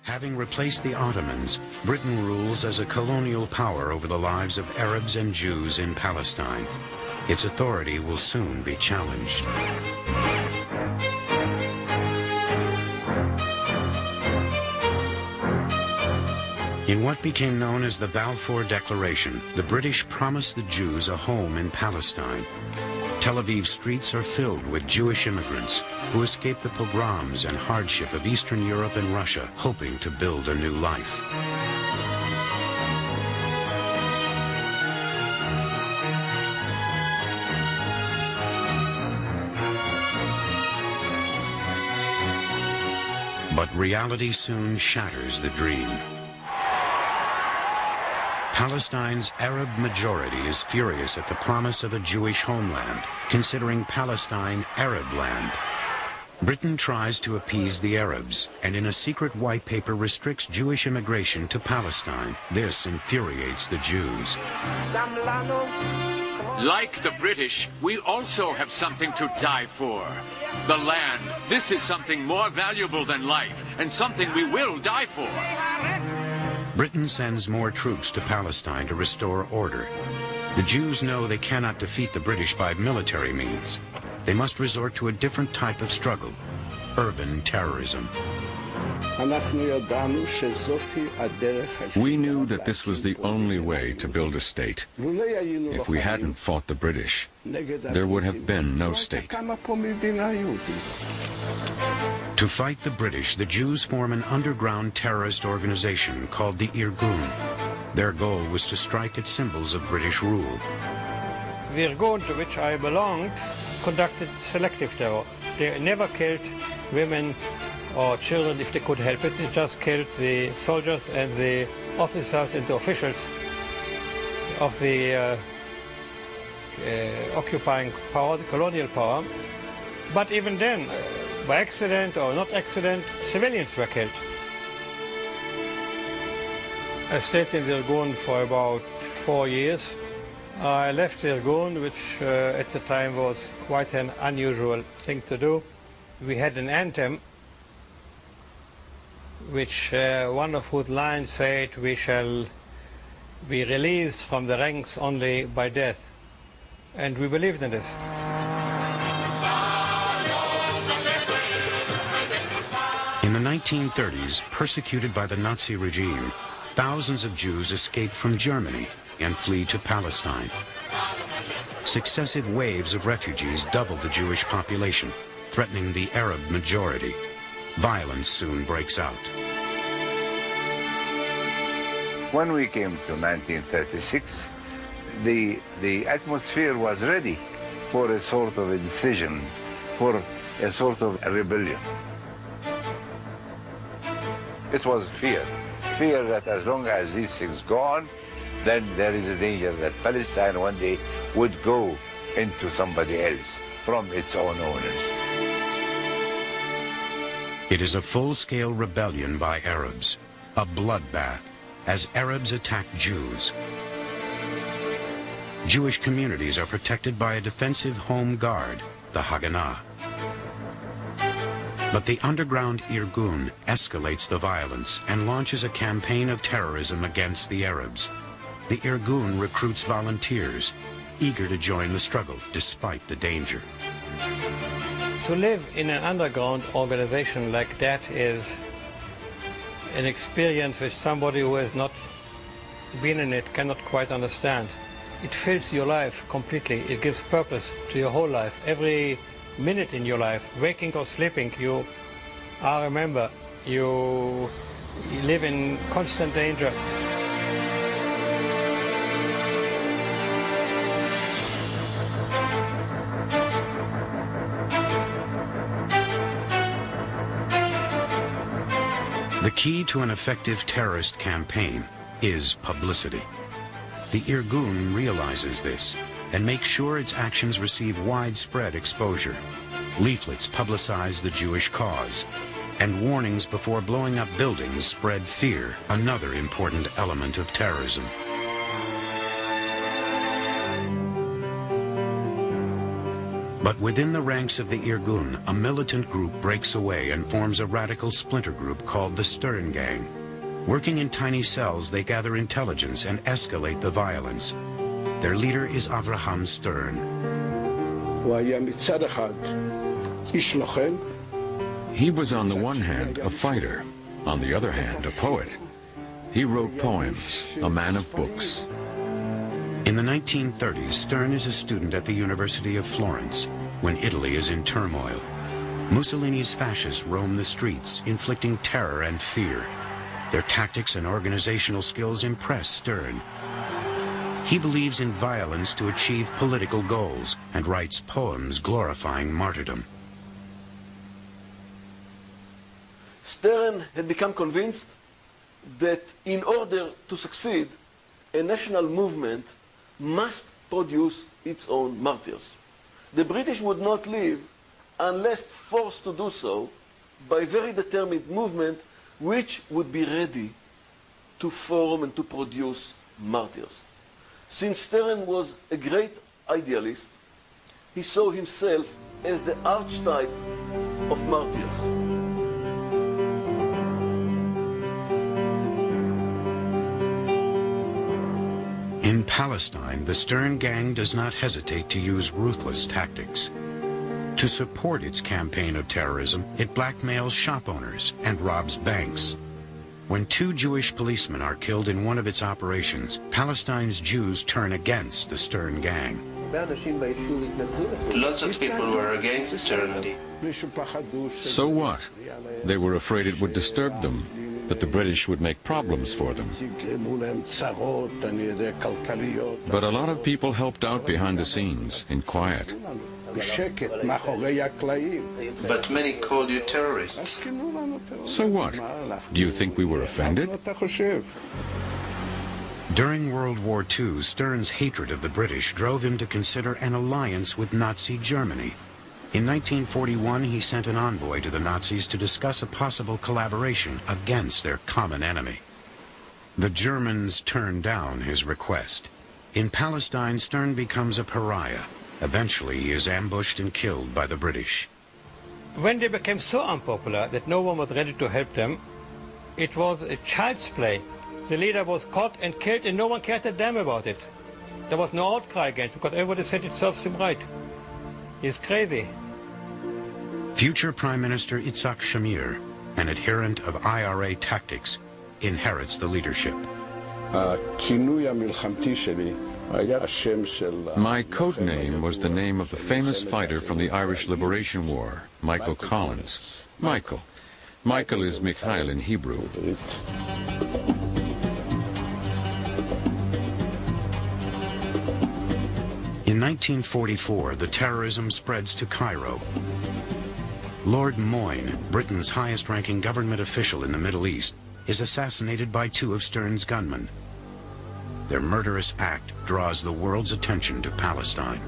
Having replaced the Ottomans, Britain rules as a colonial power over the lives of Arabs and Jews in Palestine. Its authority will soon be challenged. In what became known as the Balfour Declaration, the British promised the Jews a home in Palestine. Tel Aviv streets are filled with Jewish immigrants who escaped the pogroms and hardship of Eastern Europe and Russia, hoping to build a new life. But reality soon shatters the dream. Palestine's Arab majority is furious at the promise of a Jewish homeland, considering Palestine Arab land. Britain tries to appease the Arabs, and in a secret white paper restricts Jewish immigration to Palestine. This infuriates the Jews. Like the British, we also have something to die for. The land. This is something more valuable than life, and something we will die for. Britain sends more troops to Palestine to restore order. The Jews know they cannot defeat the British by military means. They must resort to a different type of struggle, urban terrorism. We knew that this was the only way to build a state. If we hadn't fought the British, there would have been no state. To fight the British, the Jews form an underground terrorist organization called the Irgun. Their goal was to strike at symbols of British rule. The Irgun to which I belonged conducted selective terror. They never killed women or children if they could help it. They just killed the soldiers and the officers and the officials of the occupying power, the colonial power. But even then, by accident or not accident, civilians were killed. I stayed in the Irgun for about 4 years. I left the Irgun, which at the time was quite an unusual thing to do. We had an anthem, which one of whose lines said, "We shall be released from the ranks only by death." And we believed in this. In the 1930s, persecuted by the Nazi regime, thousands of Jews escaped from Germany and flee to Palestine. Successive waves of refugees doubled the Jewish population, threatening the Arab majority. Violence soon breaks out. When we came to 1936, the atmosphere was ready for a sort of a decision, for a sort of a rebellion. It was fear that as long as these things go on, then there is a danger that Palestine one day would go into somebody else from its own owners. It is a full-scale rebellion by Arabs, a bloodbath, as Arabs attack Jews. Jewish communities are protected by a defensive home guard, the Haganah. But the underground Irgun escalates the violence and launches a campaign of terrorism against the Arabs. The Irgun recruits volunteers, eager to join the struggle despite the danger. To live in an underground organization like that is an experience which somebody who has not been in it cannot quite understand. It fills your life completely. It gives purpose to your whole life. Every minute in your life, waking or sleeping, you are a member. You live in constant danger. The key to an effective terrorist campaign is publicity. The Irgun realizes this and makes sure its actions receive widespread exposure. Leaflets publicize the Jewish cause, and warnings before blowing up buildings spread fear, another important element of terrorism. But within the ranks of the Irgun, a militant group breaks away and forms a radical splinter group called the Stern Gang. Working in tiny cells, they gather intelligence and escalate the violence. Their leader is Avraham Stern. He was on the one hand a fighter, on the other hand a poet. He wrote poems, a man of books. In the 1930s, Stern is a student at the University of Florence when Italy is in turmoil. Mussolini's fascists roam the streets, inflicting terror and fear. Their tactics and organizational skills impress Stern. He believes in violence to achieve political goals and writes poems glorifying martyrdom. Stern had become convinced that in order to succeed, a national movement must produce its own martyrs. The British would not live unless forced to do so by a very determined movement which would be ready to form and to produce martyrs. Since Stern was a great idealist, he saw himself as the archetype of martyrs. In Palestine, the Stern Gang does not hesitate to use ruthless tactics. To support its campaign of terrorism, it blackmails shop owners and robs banks. When 2 Jewish policemen are killed in one of its operations, Palestine's Jews turn against the Stern Gang. Lots of people were against Stern. So what? They were afraid it would disturb them, that the British would make problems for them. But a lot of people helped out behind the scenes, in quiet. But many called you terrorists. So what? Do you think we were offended? During World War II, Stern's hatred of the British drove him to consider an alliance with Nazi Germany. In 1941, he sent an envoy to the Nazis to discuss a possible collaboration against their common enemy. The Germans turned down his request. In Palestine, Stern becomes a pariah. Eventually, he is ambushed and killed by the British. When they became so unpopular that no one was ready to help them, it was a child's play. The leader was caught and killed and no one cared a damn about it. There was no outcry against it because everybody said it serves him right. He's crazy. Future Prime Minister Yitzhak Shamir, an adherent of IRA tactics, inherits the leadership. My code name was the name of the famous fighter from the Irish Liberation War, Michael Collins. Michael. Michael is Mikhail in Hebrew. In 1944, the terrorism spreads to Cairo. Lord Moyne, Britain's highest-ranking government official in the Middle East, is assassinated by 2 of Stern's gunmen. Their murderous act draws the world's attention to Palestine.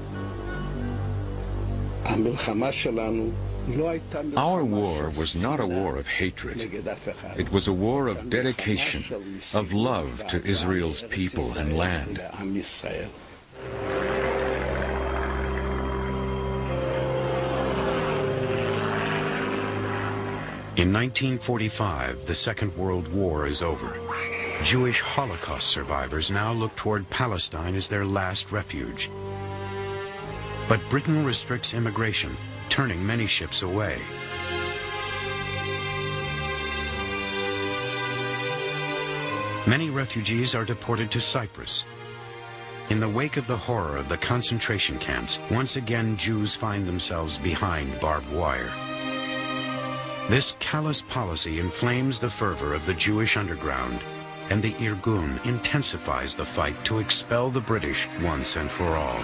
Our war was not a war of hatred. It was a war of dedication, of love to Israel's people and land. In 1945, the Second World War is over. Jewish Holocaust survivors now look toward Palestine as their last refuge. But Britain restricts immigration, turning many ships away. Many refugees are deported to Cyprus. In the wake of the horror of the concentration camps, once again Jews find themselves behind barbed wire. This callous policy inflames the fervor of the Jewish underground, and the Irgun intensifies the fight to expel the British once and for all.